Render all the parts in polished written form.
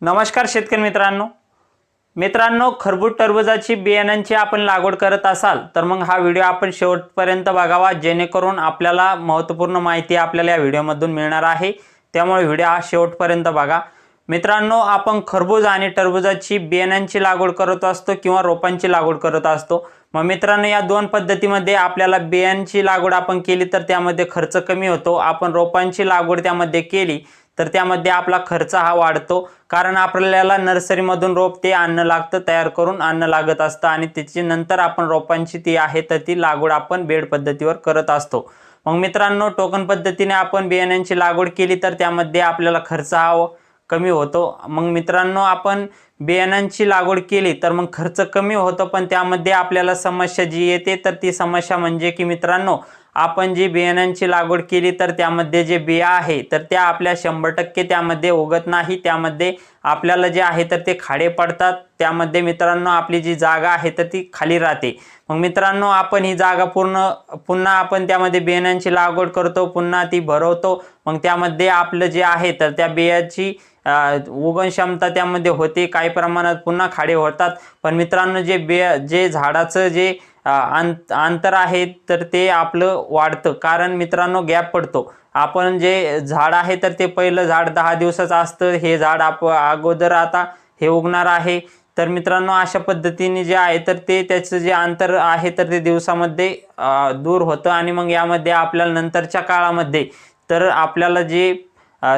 नमस्कार शेतकरी मित्रांनो खरबूज टरबूजाची बियाण्यांची आपण लागवड करत असाल तर मग हा व्हिडिओ आपण शेवटपर्यंत बघावा, जेणेकरून आपल्याला महत्त्वपूर्ण माहिती आपल्याला या व्हिडिओमधून मिळणार आहे। त्यामुळे व्हिडिओ हा शेवटपर्यंत बघा। मित्रांनो, आपण खरबूज आणि टरबूजाची बियाण्यांची लागवड करत असतो किंवा रोपांची लागवड करत असतो। मग मित्रांनो, या दोन पद्धतीमध्ये आपल्याला बियांची लागवड आपण केली तर त्यामध्ये खर्च कमी होतो। आपण रोपांची लागवड त्यामध्ये केली तर त्यामध्ये आपला खर्च हा वाढतो, कारण आपल्याला नर्सरीमधून रोप ते आणणं लागतं, तयार करून आणणं लागत असतं आणि त्याची नंतर आपण रोपांची ती आहे तर ती लागवड आपण बेड पद्धतीवर करत असतो। मग मित्रांनो, टोकन पद्धतीने आपण बियाण्यांची लागवड केली तर त्यामध्ये आपल्याला खर्च हा कमी होतो। मग मित्रांनो, आपण बियाण्यांची लागवड केली तर मग खर्च कमी होतो, पण त्यामध्ये आपल्याला समस्या जी येते तर ती समस्या म्हणजे की मित्रांनो, आपण जी बियाण्यांची लागवड केली तर त्यामध्ये जे बिया आहे तर त्या आपल्या 100% त्यामध्ये उगत नाही। त्यामध्ये आपल्याला जे आहे तर ते खाडे पडतात। त्यामध्ये मित्रांनो, आपली जी जागा आहे तर ती खाली राहते। मग मित्रांनो, आपण ही जागा पुन्हा आपण त्यामध्ये बियाण्यांची लागवड करतो, पुन्हा ती भरवतो। मग त्यामध्ये आपलं जे आहे तर त्या बियाची उगवण क्षमता त्यामध्ये होते, काही प्रमाणात पुन्हा खाडे होतात। पण मित्रांनो, जे झाडाचं जे अंतर आहे तर ते आपलं वाढतं, कारण मित्रांनो गॅप पडतो। आपण जे झाड आहे तर ते पहिलं झाड 10 दिवसाचं असतं, हे झाड अगोदर आता हे उगणार आहे। तर मित्रांनो, अशा पद्धतीने जे आहे तर ते त्याचं जे अंतर आहे तर ते दिवसामध्ये दूर होतं आणि मग यामध्ये आपल्याला नंतरच्या काळामध्ये तर आपल्याला जे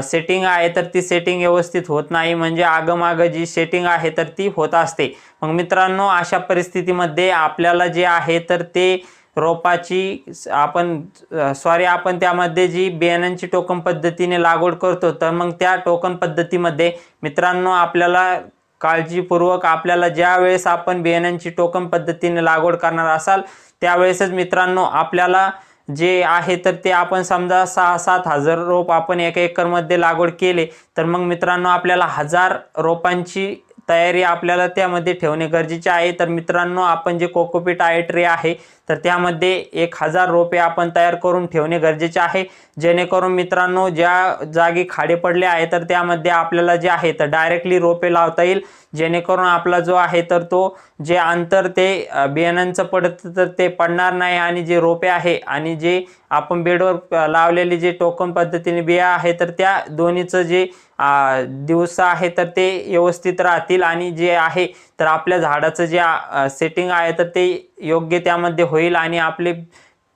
सेटिंग आहे तर ती सेटिंग व्यवस्थित होत नाही, म्हणजे आगमाग जी सेटिंग आहे तर ती होत असते। मग मित्रांनो, अशा परिस्थितीमध्ये आपल्याला जे आहे तर ते रोपाची आपण त्यामध्ये जी बियाण्यांची टोकन पद्धतीने लागवड करतो, तर मग त्या टोकन पद्धतीमध्ये मित्रांनो आपल्याला काळजीपूर्वक आपल्याला ज्या वेळेस आपण बियाण्यांची टोकन पद्धतीने लागवड करणार असाल त्यावेळेसच मित्रांनो आपल्याला जे आहे तर ते आपण समजा 6-7 हजार रोप आपण एका एकरमध्ये लागवड केले तर मग मित्रांनो आपल्याला 1000 रोपांची तयारी आपल्याला त्यामध्ये ठेवणे गरजेचे आहे। तर मित्रांनो, आपण जे कोकोपीट आहे ट्रे आहे तर त्यामध्ये 1000 रोपे आपण तयार करून ठेवणे गरजेचे आहे, जेणेकरून मित्रांनो ज्या जागी खाडे पडले आहे तर त्यामध्ये आपल्याला जे आहे तर डायरेक्टली रोपे लावता येईल, जेणेकरून आपला जो आहे तर तो जे अंतर ते बियाण्यांचं पडतं तर ते पडणार नाही आणि जे रोपे आहे आणि जे आपण बेडवर लावलेले जे टोकन पद्धतीने बिया आहे तर त्या दोन्हीचं जे दिवस आहे तर ते व्यवस्थित राहतील आणि जे आहे तर आपल्या झाडाचं जे सेटिंग आहे तर ते योग्य त्यामध्ये होईल आणि आपले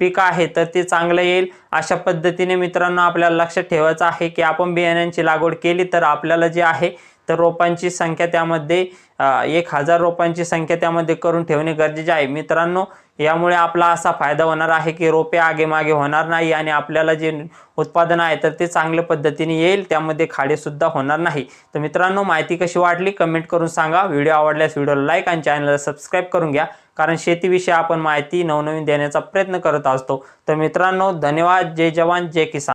पीक आहे तर ते चांगलं येईल। अशा पद्धतीने मित्रांनो आपल्याला लक्षात ठेवायचं आहे की आपण बियाण्यांची लागवड केली तर आपल्याला जे आहे तर रोपांची संख्या त्यामध्ये 1000 रोपांची संख्या त्यामध्ये करून ठेवणे गरजेचे आहे। मित्रांनो, यामुळे आपला असा फायदा होणार आहे की रोपे आगेमागे होणार नाही आणि आपल्याला जे उत्पादन आहे तर ते चांगल्या पद्धतीने येईल, त्यामध्ये खाडे सुद्धा होणार नाही। तर मित्रांनो, माहिती कशी वाटली कमेंट करून सांगा। व्हिडिओ आवडल्यास व्हिडिओला लाईक आणि चॅनलला सबस्क्राईब करून घ्या, कारण शेतीविषयी आपण माहिती नवनवीन देण्याचा प्रयत्न करत असतो। तर मित्रांनो, धन्यवाद। जय जवान जय किसान।